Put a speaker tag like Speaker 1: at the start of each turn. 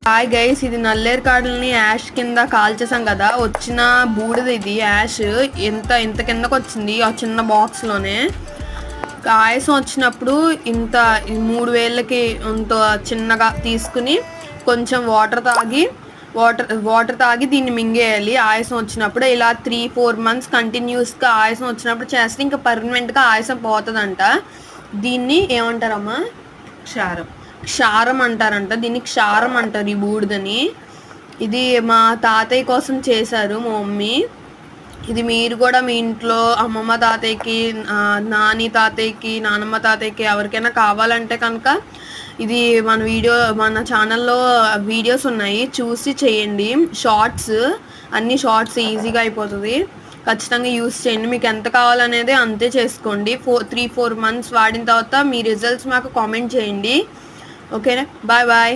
Speaker 1: Hi guys, ఇది నల్లేరు కాడల్ని ash కింద కాల్చేసాం కదా, వచ్చిన బూడిది ఇది యాష్ ఇంత కిందకు వచ్చింది ఆ చిన్న బాక్స్లోనే. ఆయాసం వచ్చినప్పుడు ఇంత 3 వేళ్ళకి ఇంత చిన్నగా తీసుకుని కొంచెం వాటర్ తాగి దీన్ని మింగేయాలి. ఆయాసం వచ్చినప్పుడు ఇలా 3-4 మంత్స్ కంటిన్యూస్గా ఆయాసం వచ్చినప్పుడు చేస్తే ఇంకా పర్మనెంట్గా ఆయాసం పోతుందంట. దీన్ని ఏమంటారమ్మా? క్షారం అంటారంట. దీన్ని క్షారం అంటారు ఈ బూడిదని. ఇది మా తాతయ్య కోసం చేశారు మా మమ్మీ. ఇది మీరు కూడా మీ ఇంట్లో అమ్మమ్మ తాతయ్యకి, నాని తాతయ్యకి, నానమ్మ తాతయ్యకి ఎవరికైనా కావాలంటే కనుక ఇది మన ఛానల్లో వీడియోస్ ఉన్నాయి, చూసి చేయండి. అన్ని షార్ట్స్ ఈజీగా అయిపోతుంది. ఖచ్చితంగా యూస్ చేయండి. మీకు ఎంత కావాలనేది అంతే చేసుకోండి. 3-4 మంత్స్ వాడిన తర్వాత మీ రిజల్ట్స్ మాకు కామెంట్ చేయండి. ఓకేనా? Bye bye.